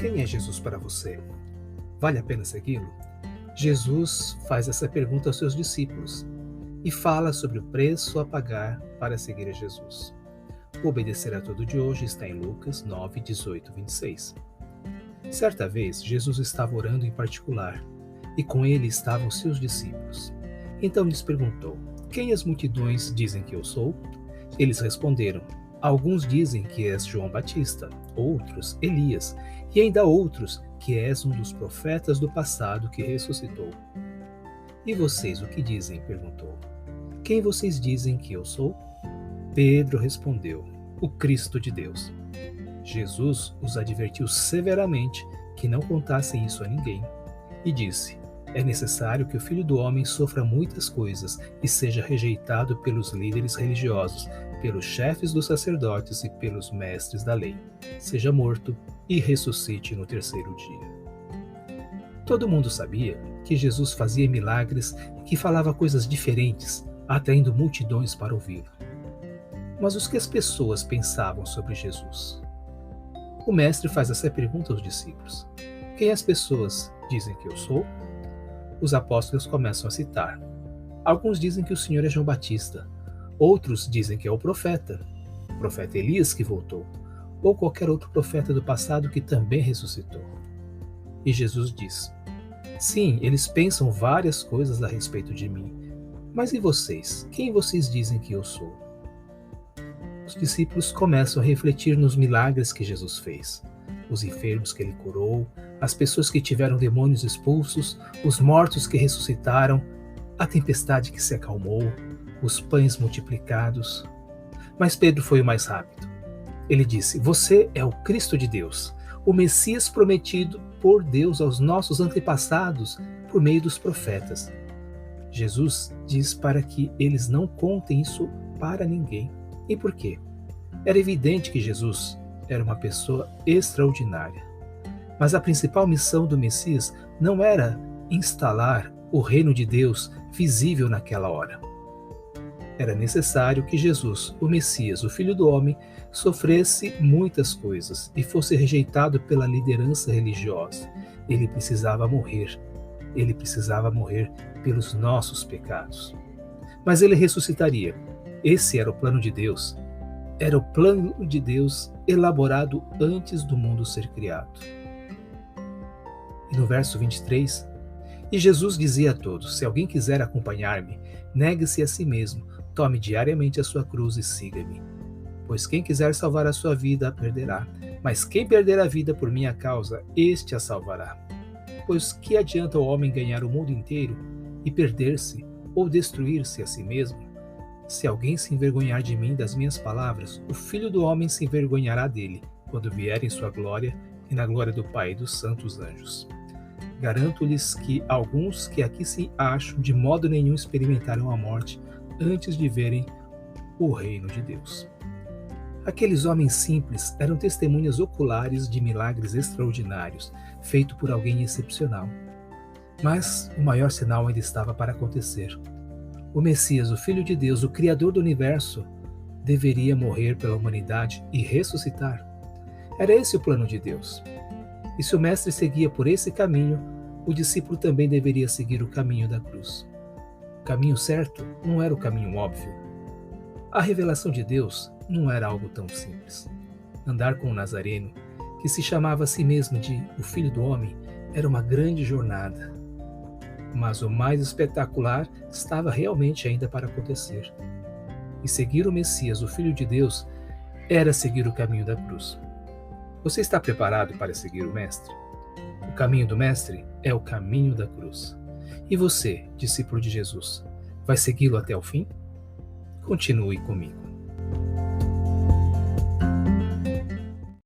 Quem é Jesus para você? Vale a pena segui-lo? Jesus faz essa pergunta aos seus discípulos e fala sobre o preço a pagar para seguir a Jesus. O Obedecer a Tudo de hoje está em Lucas 9, 18, 26. Certa vez, Jesus estava orando em particular, e com ele estavam seus discípulos. Então lhes perguntou: quem as multidões dizem que eu sou? Eles responderam: alguns dizem que és João Batista, outros Elias, e ainda outros que és um dos profetas do passado que ressuscitou. E vocês o que dizem? Perguntou. Quem vocês dizem que eu sou? Pedro respondeu: o Cristo de Deus. Jesus os advertiu severamente que não contassem isso a ninguém e disse: é necessário que o Filho do Homem sofra muitas coisas e seja rejeitado pelos líderes religiosos, pelos chefes dos sacerdotes e pelos mestres da lei. Seja morto e ressuscite no terceiro dia. Todo mundo sabia que Jesus fazia milagres e que falava coisas diferentes, atraindo multidões para ouvi-lo. Mas o que as pessoas pensavam sobre Jesus? O mestre faz essa pergunta aos discípulos: quem as pessoas dizem que eu sou? Os apóstolos começam a citar. Alguns dizem que o Senhor é João Batista, outros dizem que é o profeta Elias que voltou, ou qualquer outro profeta do passado que também ressuscitou. E Jesus diz: sim, eles pensam várias coisas a respeito de mim, mas e vocês? Quem vocês dizem que eu sou? Os discípulos começam a refletir nos milagres que Jesus fez, os enfermos que ele curou, as pessoas que tiveram demônios expulsos, os mortos que ressuscitaram, a tempestade que se acalmou, os pães multiplicados. Mas Pedro foi o mais rápido. Ele disse: você é o Cristo de Deus, o Messias prometido por Deus aos nossos antepassados por meio dos profetas. Jesus diz para que eles não contem isso para ninguém. E por quê? Era evidente que Jesus era uma pessoa extraordinária. Mas a principal missão do Messias não era instalar o reino de Deus visível naquela hora. Era necessário que Jesus, o Messias, o Filho do Homem, sofresse muitas coisas e fosse rejeitado pela liderança religiosa. Ele precisava morrer. Ele precisava morrer pelos nossos pecados. Mas ele ressuscitaria. Esse era o plano de Deus. Era o plano de Deus elaborado antes do mundo ser criado. E no verso 23, e Jesus dizia a todos: se alguém quiser acompanhar-me, negue-se a si mesmo, tome diariamente a sua cruz e siga-me. Pois quem quiser salvar a sua vida, a perderá. Mas quem perder a vida por minha causa, este a salvará. Pois que adianta o homem ganhar o mundo inteiro e perder-se ou destruir-se a si mesmo? Se alguém se envergonhar de mim e das minhas palavras, o Filho do Homem se envergonhará dele, quando vier em sua glória e na glória do Pai e dos santos anjos. Garanto-lhes que alguns que aqui se acham de modo nenhum experimentaram a morte antes de verem o reino de Deus. Aqueles homens simples eram testemunhas oculares de milagres extraordinários, feitos por alguém excepcional. Mas o maior sinal ainda estava para acontecer. O Messias, o Filho de Deus, o Criador do Universo, deveria morrer pela humanidade e ressuscitar. Era esse o plano de Deus. E se o Mestre seguia por esse caminho, o discípulo também deveria seguir o caminho da cruz. O caminho certo não era o caminho óbvio. A revelação de Deus não era algo tão simples. Andar com o Nazareno, que se chamava a si mesmo de o Filho do Homem, era uma grande jornada. Mas o mais espetacular estava realmente ainda para acontecer. E seguir o Messias, o Filho de Deus, era seguir o caminho da cruz. Você está preparado para seguir o Mestre? O caminho do Mestre é o caminho da cruz. E você, discípulo de Jesus, vai segui-lo até o fim? Continue comigo.